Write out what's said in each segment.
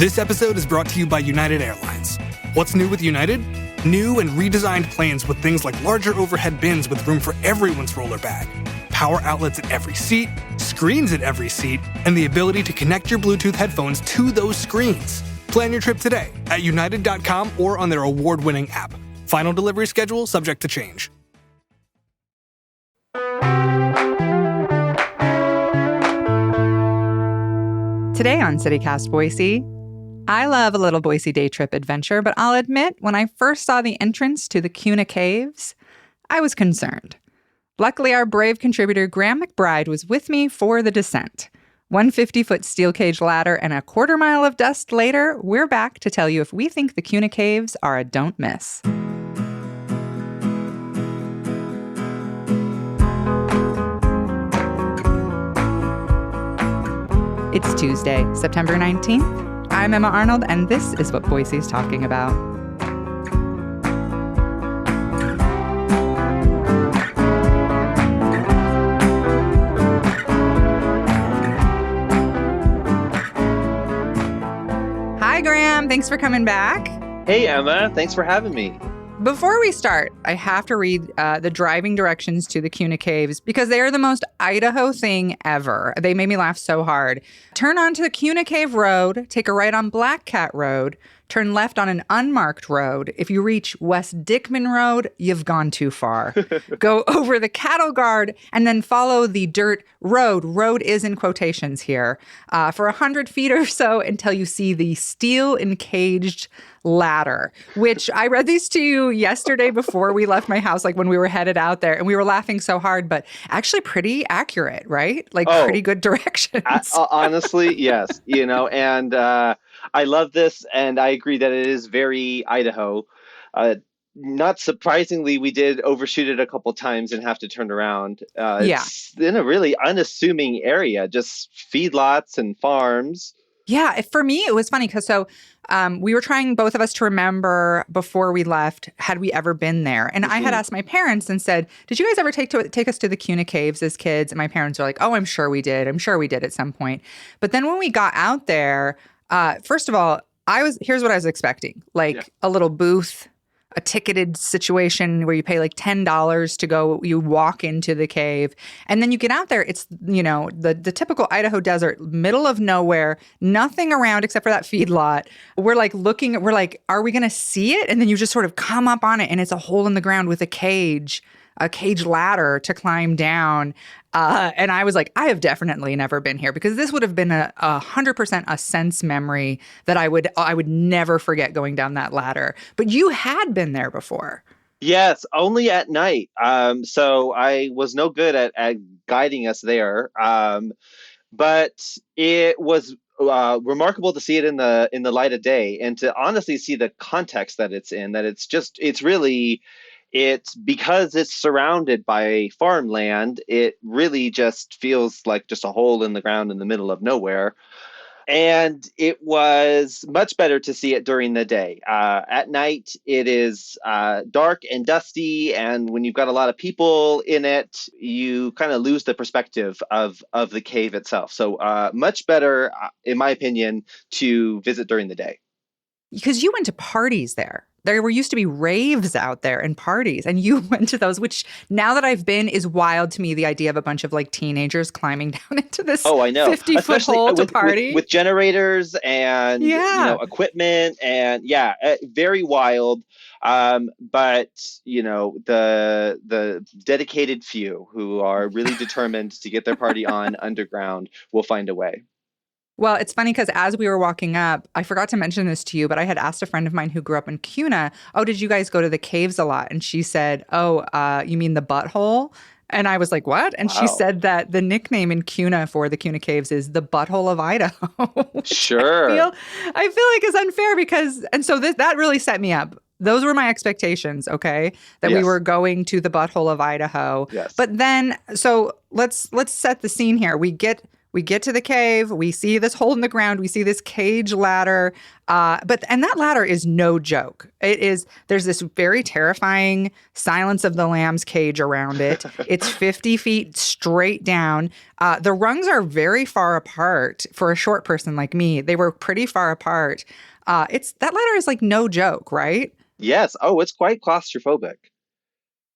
This episode is brought to you by United Airlines. What's new with United? New and redesigned planes with things like larger overhead bins with room for everyone's roller bag, power outlets at every seat, screens at every seat, and the ability to connect your Bluetooth headphones to those screens. Plan your trip today at united.com or on their award-winning app. Final delivery schedule subject to change. Today on City Cast Boise, I love a little Boise day trip adventure, but I'll admit, when I first saw the entrance to the Kuna caves, I was concerned. Luckily, our brave contributor Graham McBride was with me for the descent. 150-foot steel cage ladder and a quarter mile of dust later, we're back to tell you if we think the Kuna caves are a don't miss. It's Tuesday, September 19th. I'm Emma Arnold, and this is what Boise's talking about. Hi, Graham. Thanks for coming back. Hey, Emma. Thanks for having me. Before we start, I have to read the driving directions to the Kuna Caves because they are the most Idaho thing ever. They made me laugh so hard. Turn onto the Kuna Cave Road, take a right on Black Cat Road, turn left on an unmarked road. If you reach West Dickman Road, you've gone too far. Go over the cattle guard and then follow the dirt road. Road is in quotations here. For 100 feet or so until you see the steel encaged ladder, which I read these to you yesterday before we left my house, like when we were headed out there, and we were laughing so hard, but actually pretty accurate, right? Like pretty good directions. Honestly, yes. And I love this, and I agree that it is very Idaho. Not surprisingly, we did overshoot it a couple times and have to turn around. It's in a really unassuming area, just feedlots and farms. Yeah, for me, it was funny because we were trying, both of us, to remember before we left, had we ever been there? And I had asked my parents and said, did you guys ever take us to the Kuna Caves as kids? And my parents were like, oh, I'm sure we did. I'm sure we did at some point. But then when we got out there, first of all, here's what I was expecting, a little booth, a ticketed situation where you pay like $10 to go, you walk into the cave, and then you get out there. It's, the typical Idaho desert, middle of nowhere, nothing around except for that feedlot. We're like are we going to see it? And then you just sort of come up on it, and it's a hole in the ground with a cage ladder to climb down. And I was like, I have definitely never been here, because this would have been 100% a sense memory that I would never forget, going down that ladder. But you had been there before. Yes, only at night. So I was no good at guiding us there. But it was remarkable to see it in the light of day, and to honestly see the context that it's in. That it's because it's surrounded by farmland, it really just feels like just a hole in the ground in the middle of nowhere. And it was much better to see it during the day. At night, it is dark and dusty, and when you've got a lot of people in it, you kind of lose the perspective of the cave itself. So much better, in my opinion, to visit during the day. Because you went to parties there. There used to be raves out there and parties, and you went to those, which now that I've been is wild to me, the idea of a bunch of teenagers climbing down into this 50-foot hole to party. With generators and equipment, and very wild. But the dedicated few who are really determined to get their party on underground will find a way. Well, it's funny because as we were walking up, I forgot to mention this to you, but I had asked a friend of mine who grew up in Kuna, oh, did you guys go to the caves a lot? And she said, you mean the butthole? And I was like, what? And She said that the nickname in Kuna for the Kuna Caves is the butthole of Idaho. Sure. I feel like it's unfair so that really set me up. Those were my expectations, okay? That we were going to the butthole of Idaho. Yes. But then, so let's set the scene here. We get to the cave. We see this hole in the ground. We see this cage ladder. And that ladder is no joke. There's this very terrifying Silence of the Lambs cage around it. It's 50 feet straight down. The rungs are very far apart for a short person like me. They were pretty far apart. That ladder is like no joke, right? Yes. Oh, it's quite claustrophobic.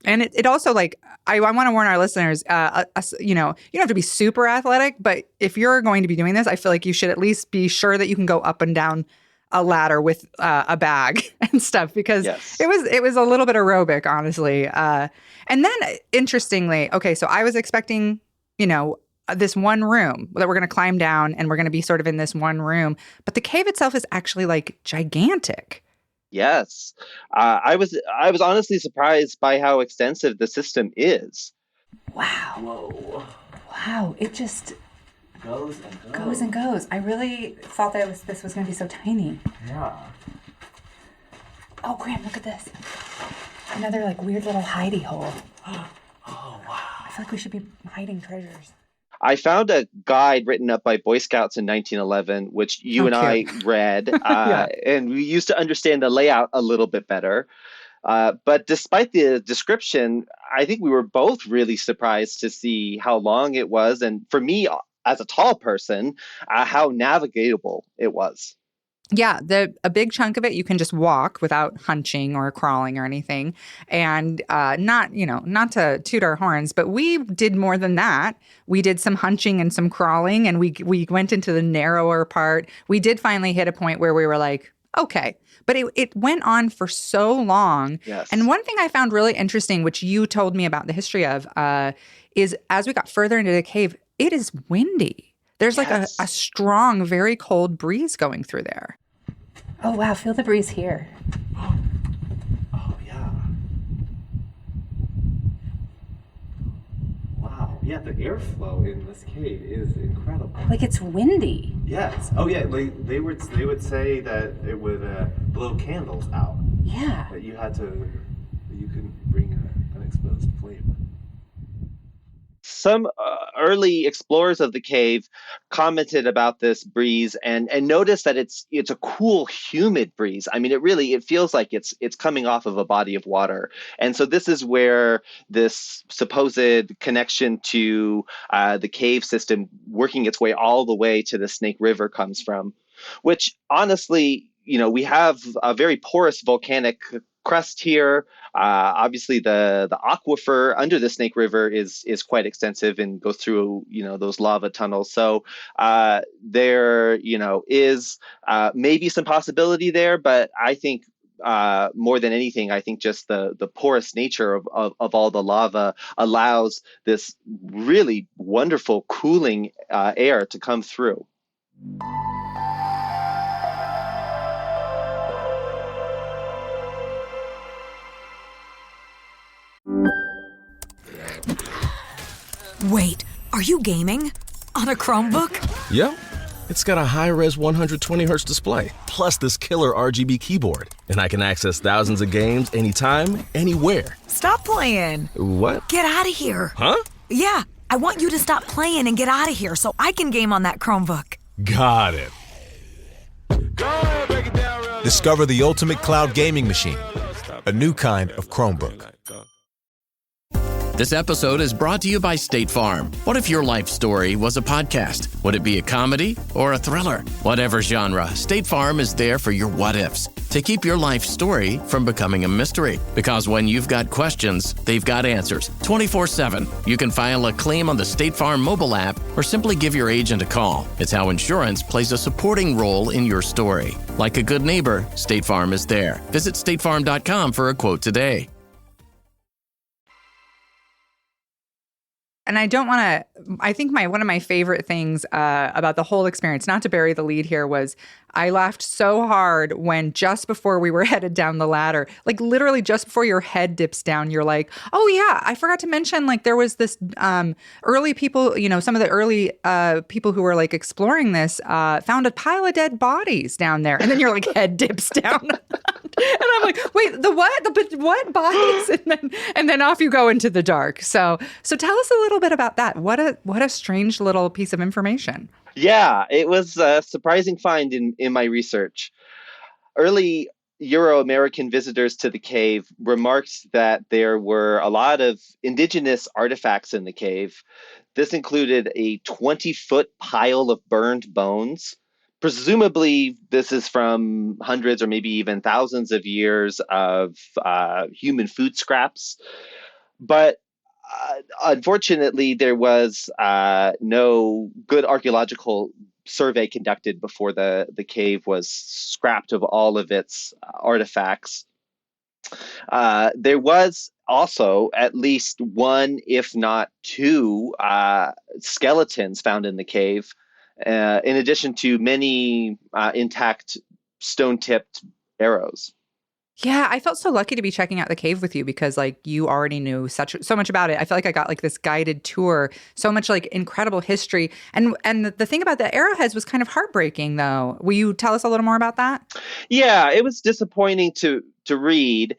And it also, like, I want to warn our listeners, you don't have to be super athletic, but if you're going to be doing this, I feel like you should at least be sure that you can go up and down a ladder with a bag and stuff, because it was a little bit aerobic, honestly. And then, interestingly, okay, so I was expecting, this one room that we're going to climb down, and we're going to be sort of in this one room, but the cave itself is actually like gigantic. Yes. I was honestly surprised by how extensive the system is. Wow. Whoa. Wow. It just goes and goes. Goes and goes. I really thought that this was going to be so tiny. Yeah. Oh, Graham, look at this. Another like weird little hidey hole. Oh, wow. I feel like we should be hiding treasures. I found a guide written up by Boy Scouts in 1911, which you and I read, and we used to understand the layout a little bit better. But despite the description, I think we were both really surprised to see how long it was. And for me, as a tall person, how navigatable it was. Yeah, a big chunk of it you can just walk without hunching or crawling or anything. And not to toot our horns, but we did more than that. We did some hunching and some crawling, and we went into the narrower part. We did finally hit a point where we were like, okay. But it went on for so long. Yes. And one thing I found really interesting, which you told me about the history of, is as we got further into the cave, it is windy. There's like a strong, very cold breeze going through there. Oh, wow. Feel the breeze here. Oh, yeah. Wow. Yeah, the airflow in this cave is incredible. Like it's windy. Yes. Oh, yeah. They would say that it would blow candles out. Yeah. That you couldn't bring an exposed flame. Some early explorers of the cave commented about this breeze and noticed that it's a cool, humid breeze. I mean, it feels like it's coming off of a body of water. And so this is where this supposed connection to the cave system working its way all the way to the Snake River comes from, which honestly, we have a very porous volcanic crust here. Obviously, the aquifer under the Snake River is quite extensive and goes through those lava tunnels. So there is maybe some possibility there, but I think more than anything, I think just the porous nature of all the lava allows this really wonderful cooling air to come through. Wait, are you gaming? On a Chromebook? Yep. It's got a high-res 120Hz display, plus this killer RGB keyboard. And I can access thousands of games anytime, anywhere. Stop playing. What? Get out of here. Huh? Yeah, I want you to stop playing and get out of here so I can game on that Chromebook. Got it. Discover the ultimate cloud gaming machine, a new kind of Chromebook. This episode is brought to you by State Farm. What if your life story was a podcast? Would it be a comedy or a thriller? Whatever genre, State Farm is there for your what-ifs to keep your life story from becoming a mystery. Because when you've got questions, they've got answers 24/7. You can file a claim on the State Farm mobile app or simply give your agent a call. It's how insurance plays a supporting role in your story. Like a good neighbor, State Farm is there. Visit statefarm.com for a quote today. And I think one of my favorite things about the whole experience, not to bury the lead here, was I laughed so hard when just before we were headed down the ladder, like literally just before your head dips down, you're like, oh yeah, I forgot to mention, like there was this early people, some of the early people who were like exploring this found a pile of dead bodies down there. And then your like head dips down. And I'm like, wait, the what? The what bodies? And then off you go into the dark. So tell us a little bit about that. What a strange little piece of information. Yeah, it was a surprising find in my research. Early Euro-American visitors to the cave remarked that there were a lot of indigenous artifacts in the cave. This included a 20-foot pile of burned bones. Presumably, this is from hundreds or maybe even thousands of years of human food scraps. But unfortunately, there was no good archaeological survey conducted before the cave was scrapped of all of its artifacts. There was also at least one, if not two, skeletons found in the cave, in addition to many intact stone-tipped arrows. Yeah, I felt so lucky to be checking out the cave with you because like you already knew so much about it. I feel like I got like this guided tour, so much like incredible history. And the thing about the arrowheads was kind of heartbreaking though. Will you tell us a little more about that? Yeah, it was disappointing to read.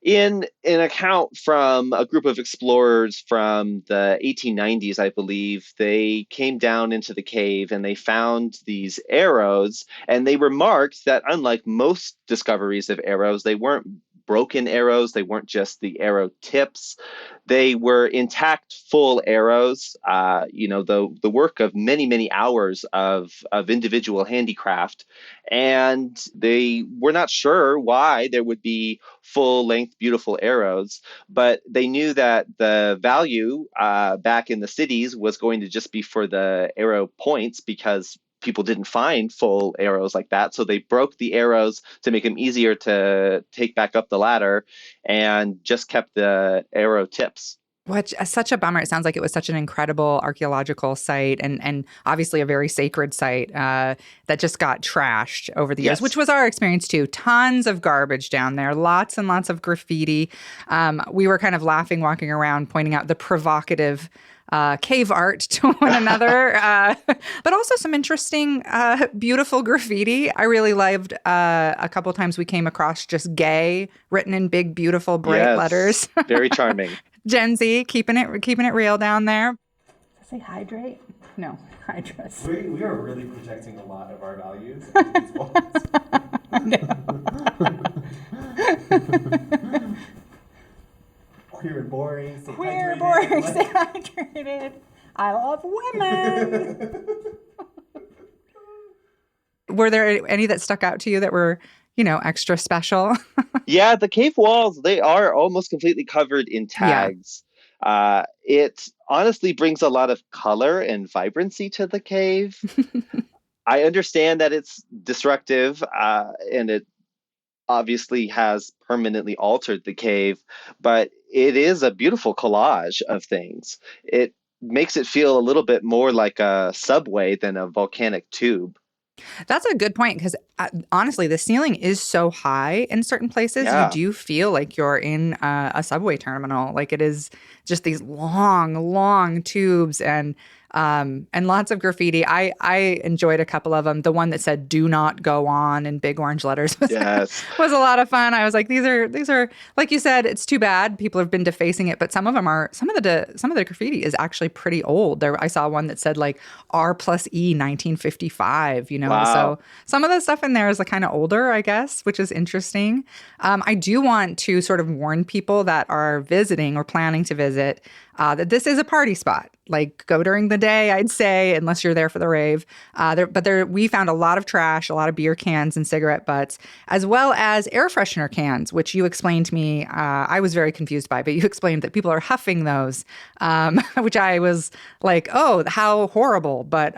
In an account from a group of explorers from the 1890s, I believe, they came down into the cave and they found these arrows. And they remarked that unlike most discoveries of arrows, they weren't broken arrows. They weren't just the arrow tips. They were intact, full arrows, the work of many, many hours of individual handicraft. And they were not sure why there would be full-length, beautiful arrows, but they knew that the value back in the cities was going to just be for the arrow points because people didn't find full arrows like that. So they broke the arrows to make them easier to take back up the ladder and just kept the arrow tips. Which such a bummer. It sounds like it was such an incredible archaeological site and obviously a very sacred site that just got trashed over the years, Yes. which was our experience too. Tons of garbage down there, lots and lots of graffiti. We were kind of laughing, walking around, pointing out the provocative cave art to one another, but also some interesting, beautiful graffiti. I really loved a couple times we came across just gay written in big, beautiful, bright letters. Very charming. Gen Z keeping it real down there. Did I say hydrate? No, hydras. We are really projecting a lot of our values. Queer and boring. Stay Queer, hydrated. boring, stay hydrated. I love women. Were there any that stuck out to you that were, extra special? Yeah, the cave walls, they are almost completely covered in tags. Yeah. It honestly brings a lot of color and vibrancy to the cave. I understand that it's destructive and it obviously has permanently altered the cave, but it is a beautiful collage of things. It makes it feel a little bit more like a subway than a volcanic tube. That's a good point because honestly, the ceiling is so high in certain places. Yeah. You do feel like you're in a subway terminal. Like it is just these long, long tubes and lots of graffiti. I enjoyed a couple of them. The one that said "Do not go on" in big orange letters was a lot of fun. I was like, these are like you said, it's too bad people have been defacing it, but some of the graffiti is actually pretty old. I saw one that said like R+E 1955. Wow. So some of the stuff in there is like kind of older, I guess, which is interesting. I do want to sort of warn people that are visiting or planning to visit that this is a party spot. Like go during the day, I'd say, unless you're there for the rave. We found a lot of trash, a lot of beer cans and cigarette butts, as well as air freshener cans, which you explained to me. I was very confused by, but you explained that people are huffing those, which I was like, oh, how horrible. But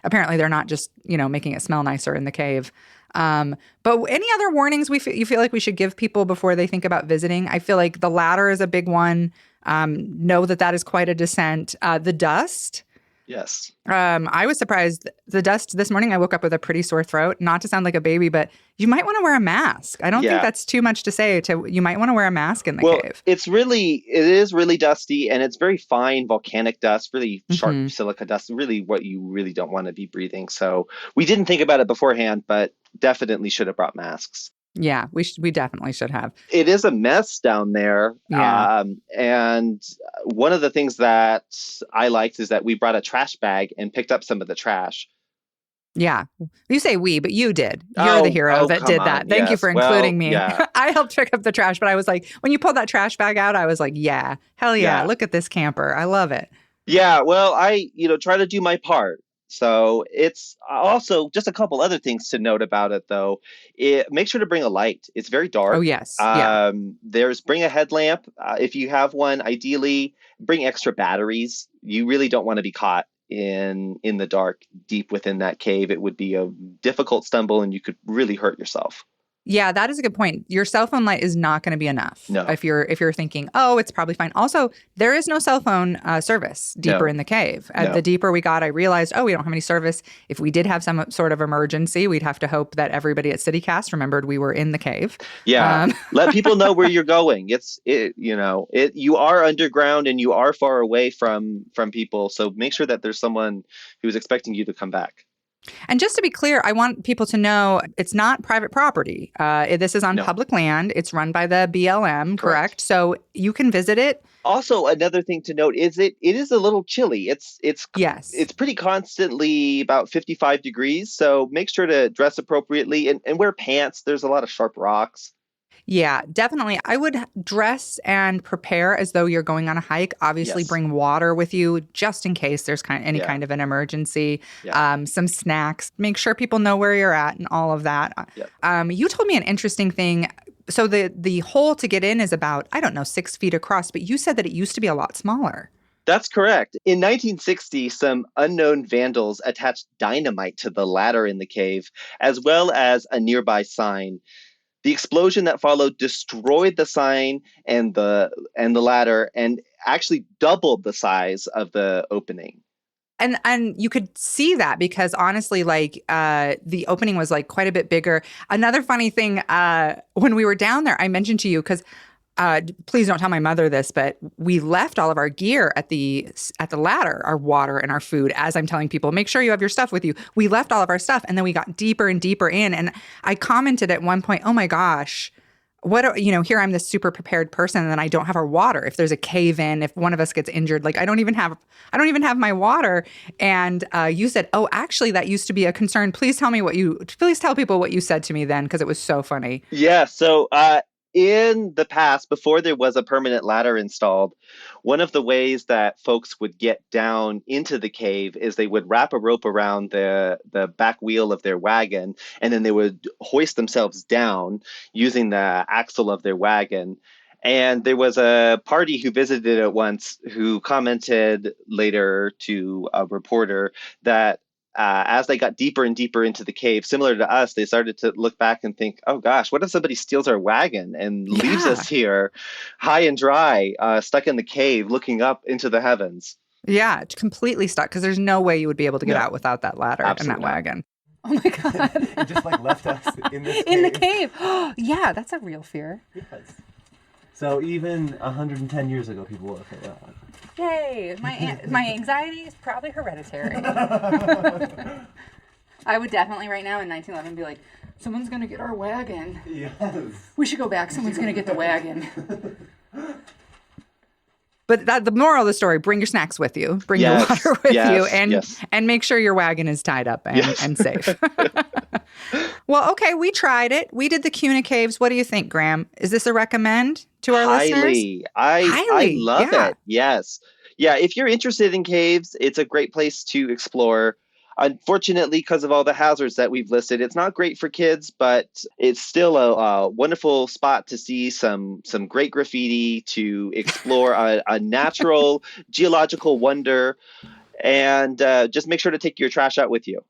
apparently they're not just, making it smell nicer in the cave. But any other warnings you feel like we should give people before they think about visiting? I feel like the ladder is a big one. Know that is quite a descent. The dust. Yes. I was surprised. The dust this morning, I woke up with a pretty sore throat. Not to sound like a baby, but you might want to wear a mask. I don't think that's too much to say. You might want to wear a mask in the cave. It is really dusty and it's very fine volcanic dust, really sharp silica dust, really what you really don't want to be breathing. So we didn't think about it beforehand, but definitely should have brought masks. Yeah, we definitely should have. It is a mess down there. Yeah. And one of the things that I liked is that we brought a trash bag and picked up some of the trash. Yeah. You say we, but you did. You're the hero that come did on. that. Thank you Yes. for Well, including me. yeah. I helped pick up the trash, but I was like, when you pulled that trash bag out, I was like, yeah, hell yeah. Yeah. Look at this camper. I love it. Yeah, well, I, try to do my part. So it's also just a couple other things to note about it, though. Make sure to bring a light. It's very dark. Oh, yes. Yeah. Bring a headlamp if you have one. Ideally, bring extra batteries. You really don't want to be caught in the dark deep within that cave. It would be a difficult stumble, and you could really hurt yourself. Yeah, that is a good point. Your cell phone light is not going to be enough. No. If you're thinking, oh, it's probably fine. Also, there is no cell phone service deeper in the cave. No. The deeper we got, I realized, we don't have any service. If we did have some sort of emergency, we'd have to hope that everybody at City Cast remembered we were in the cave. Yeah, let people know where you're going. You are underground and you are far away from people. So make sure that there's someone who's expecting you to come back. And just to be clear, I want people to know it's not private property. This is on public land. It's run by the BLM, correct? So you can visit it. Also, another thing to note is it is a little chilly. It's pretty constantly about 55 degrees. So make sure to dress appropriately and wear pants. There's a lot of sharp rocks. Yeah, definitely. I would dress and prepare as though you're going on a hike. Obviously, bring water with you just in case there's any kind of an emergency. Yeah. Some snacks. Make sure people know where you're at and all of that. Yeah. You told me an interesting thing. So the hole to get in is about, 6 feet across, but you said that it used to be a lot smaller. That's correct. In 1960, some unknown vandals attached dynamite to the ladder in the cave, as well as a nearby sign. The explosion that followed destroyed the sign and the ladder and actually doubled the size of the opening. And you could see that because honestly, the opening was quite a bit bigger. Another funny thing, when we were down there, I mentioned to you because please don't tell my mother this, but we left all of our gear at the ladder, our water and our food. As I'm telling people, make sure you have your stuff with you. We left all of our stuff, and then we got deeper and deeper in. And I commented at one point, "Oh my gosh, here I'm this super prepared person, and then I don't have our water. If there's a cave in, if one of us gets injured, I don't even have my water." And you said, "Oh, actually, that used to be a concern. Please tell people what you said to me then, because it was so funny." Yeah. So. In the past, before there was a permanent ladder installed, one of the ways that folks would get down into the cave is they would wrap a rope around the back wheel of their wagon, and then they would hoist themselves down using the axle of their wagon. And there was a party who visited it once who commented later to a reporter that as they got deeper and deeper into the cave, similar to us, they started to look back and think, oh gosh, what if somebody steals our wagon and leaves us here high and dry, stuck in the cave, looking up into the heavens? Yeah, completely stuck, because there's no way you would be able to get out without that ladder and that wagon. Oh my God. It just left us in this cave. In the cave. Yeah, that's a real fear. Yes. So even 110 years ago, people were afraid of that. Yay! My anxiety is probably hereditary. I would definitely right now in 1911 be like, someone's going to get our wagon. Yes. We should go back. Someone's going to get the wagon. But the moral of the story, bring your snacks with you. Bring your water with you. And make sure your wagon is tied up and safe. Well, okay, we tried it. We did the Kuna Caves. What do you think, Graham? Is this a recommend to our listeners? I love it. Yes. Yeah, if you're interested in caves, it's a great place to explore. Unfortunately, because of all the hazards that we've listed, it's not great for kids, but it's still a wonderful spot to see some great graffiti, to explore a natural geological wonder, and just make sure to take your trash out with you.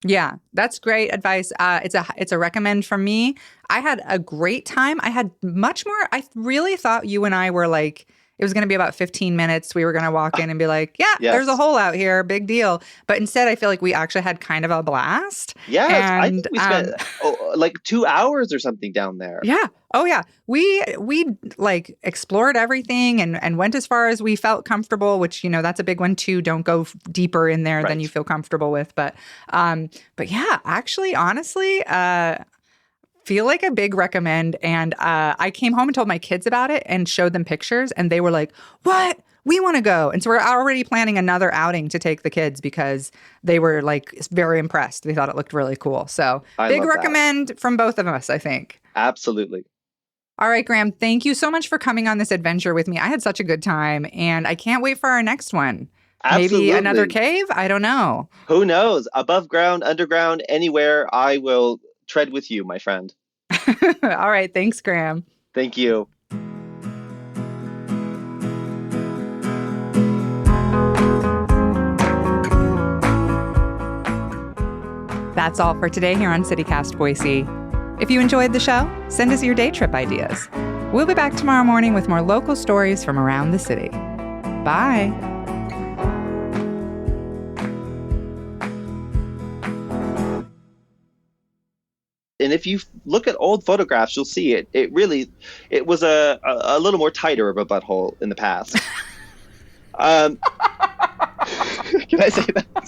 Yeah, that's great advice. It's a recommend from me. I had a great time. I had much more. I really thought you and I were it was going to be about 15 minutes. We were going to walk in and be like, there's a hole out here. Big deal. But instead, I feel like we actually had kind of a blast. Yeah, I think we spent 2 hours or something down there. Yeah. Oh, yeah. We explored everything and went as far as we felt comfortable, which, that's a big one, too. Don't go deeper in there than you feel comfortable with. But yeah, actually, honestly, feel like a big recommend. And I came home and told my kids about it and showed them pictures, and they were like, "What? We want to go." And so we're already planning another outing to take the kids because they were like very impressed. They thought it looked really cool. So big recommend from both of us, I think. Absolutely. All right, Graham, thank you so much for coming on this adventure with me. I had such a good time, and I can't wait for our next one. Absolutely. Maybe another cave? I don't know. Who knows? Above ground, underground, anywhere, I will tread with you, my friend. All right. Thanks, Graham. Thank you. That's all for today here on City Cast Boise. If you enjoyed the show, send us your day trip ideas. We'll be back tomorrow morning with more local stories from around the city. Bye. And if you look at old photographs, you'll see it. It was a little more tighter of a butthole in the past. Can I say that?